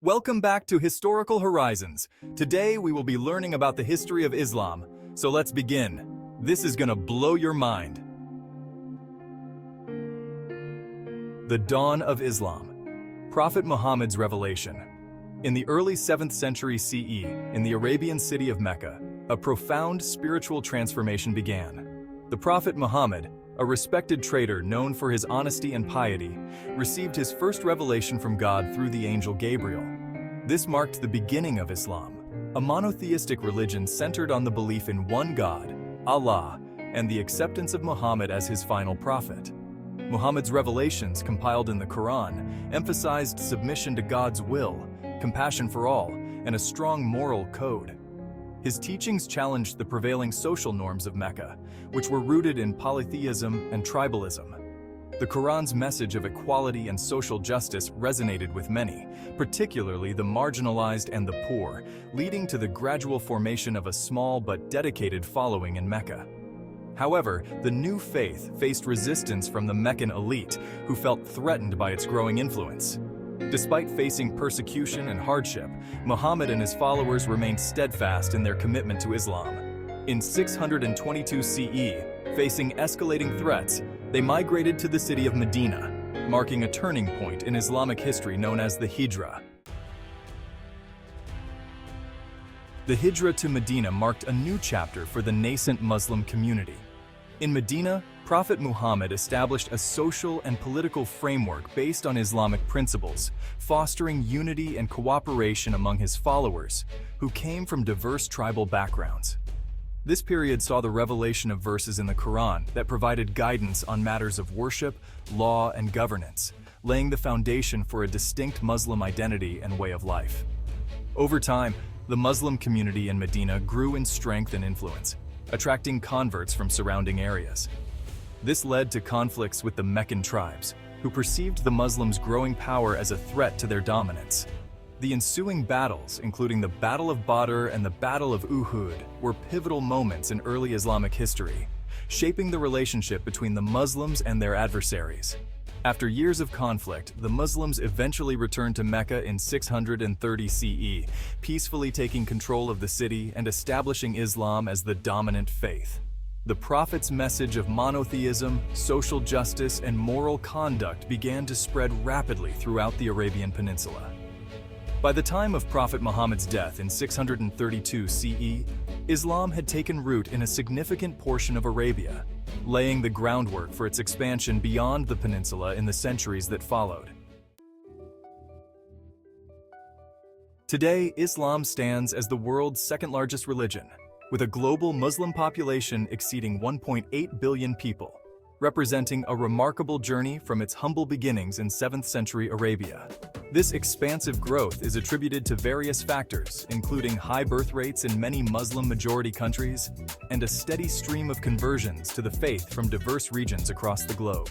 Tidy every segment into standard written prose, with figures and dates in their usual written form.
Welcome back to Historical Horizons. Today we will be learning about the history of Islam. So let's begin. This is gonna blow your mind. The dawn of Islam. Prophet Muhammad's revelation. In the early 7th century CE, in the Arabian city of Mecca, a profound spiritual transformation began. The Prophet Muhammad, a respected trader known for his honesty and piety, received his first revelation from God through the angel Gabriel. This marked the beginning of Islam, a monotheistic religion centered on the belief in one God, Allah, and the acceptance of Muhammad as his final prophet. Muhammad's revelations, compiled in the Quran, emphasized submission to God's will, compassion for all, and a strong moral code. His teachings challenged the prevailing social norms of Mecca, which were rooted in polytheism and tribalism. The Quran's message of equality and social justice resonated with many, particularly the marginalized and the poor, leading to the gradual formation of a small but dedicated following in Mecca. However, the new faith faced resistance from the Meccan elite, who felt threatened by its growing influence. Despite facing persecution and hardship, Muhammad and his followers remained steadfast in their commitment to Islam. In 622 CE, facing escalating threats, they migrated to the city of Medina, marking a turning point in Islamic history known as the Hijra. The Hijra to Medina marked a new chapter for the nascent Muslim community. In Medina, Prophet Muhammad established a social and political framework based on Islamic principles, fostering unity and cooperation among his followers, who came from diverse tribal backgrounds. This period saw the revelation of verses in the Quran that provided guidance on matters of worship, law, and governance, laying the foundation for a distinct Muslim identity and way of life. Over time, the Muslim community in Medina grew in strength and influence, attracting converts from surrounding areas. This led to conflicts with the Meccan tribes, who perceived the Muslims' growing power as a threat to their dominance. The ensuing battles, including the Battle of Badr and the Battle of Uhud, were pivotal moments in early Islamic history, shaping the relationship between the Muslims and their adversaries. After years of conflict, the Muslims eventually returned to Mecca in 630 CE, peacefully taking control of the city and establishing Islam as the dominant faith. The Prophet's message of monotheism, social justice, and moral conduct began to spread rapidly throughout the Arabian Peninsula. By the time of Prophet Muhammad's death in 632 CE, Islam had taken root in a significant portion of Arabia, laying the groundwork for its expansion beyond the peninsula in the centuries that followed. Today, Islam stands as the world's second-largest religion, with a global Muslim population exceeding 1.8 billion people, representing a remarkable journey from its humble beginnings in 7th century Arabia. This expansive growth is attributed to various factors, including high birth rates in many Muslim-majority countries and a steady stream of conversions to the faith from diverse regions across the globe.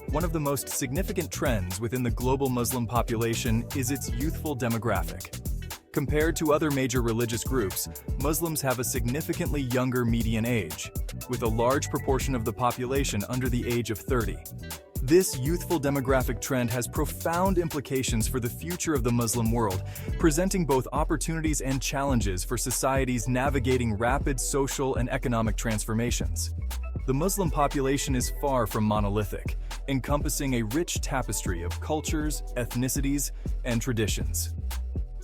One of the most significant trends within the global Muslim population is its youthful demographic. Compared to other major religious groups, Muslims have a significantly younger median age, with a large proportion of the population under the age of 30. This youthful demographic trend has profound implications for the future of the Muslim world, presenting both opportunities and challenges for societies navigating rapid social and economic transformations. The Muslim population is far from monolithic, encompassing a rich tapestry of cultures, ethnicities, and traditions.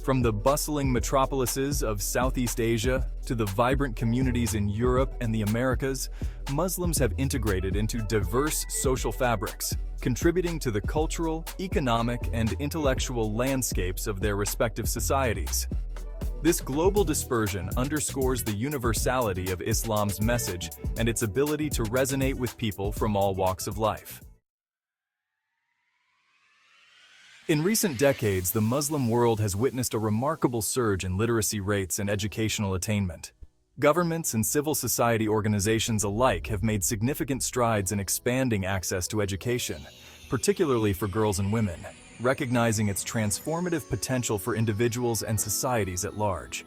From the bustling metropolises of Southeast Asia to the vibrant communities in Europe and the Americas, Muslims have integrated into diverse social fabrics, contributing to the cultural, economic, and intellectual landscapes of their respective societies. This global dispersion underscores the universality of Islam's message and its ability to resonate with people from all walks of life. In recent decades, the Muslim world has witnessed a remarkable surge in literacy rates and educational attainment. Governments and civil society organizations alike have made significant strides in expanding access to education, particularly for girls and women, recognizing its transformative potential for individuals and societies at large.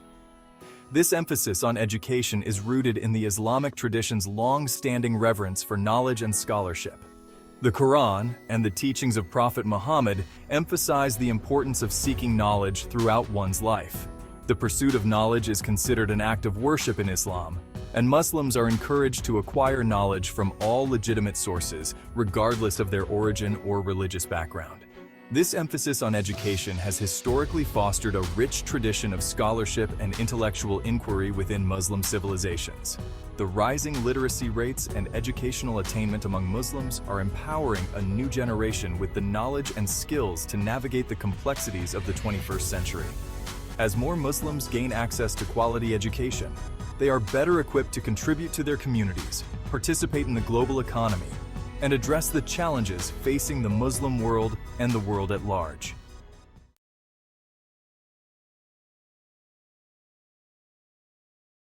This emphasis on education is rooted in the Islamic tradition's long-standing reverence for knowledge and scholarship. The Quran and the teachings of Prophet Muhammad emphasize the importance of seeking knowledge throughout one's life. The pursuit of knowledge is considered an act of worship in Islam, and Muslims are encouraged to acquire knowledge from all legitimate sources, regardless of their origin or religious background. This emphasis on education has historically fostered a rich tradition of scholarship and intellectual inquiry within Muslim civilizations. The rising literacy rates and educational attainment among Muslims are empowering a new generation with the knowledge and skills to navigate the complexities of the 21st century. As more Muslims gain access to quality education, they are better equipped to contribute to their communities, participate in the global economy, and address the challenges facing the Muslim world and the world at large.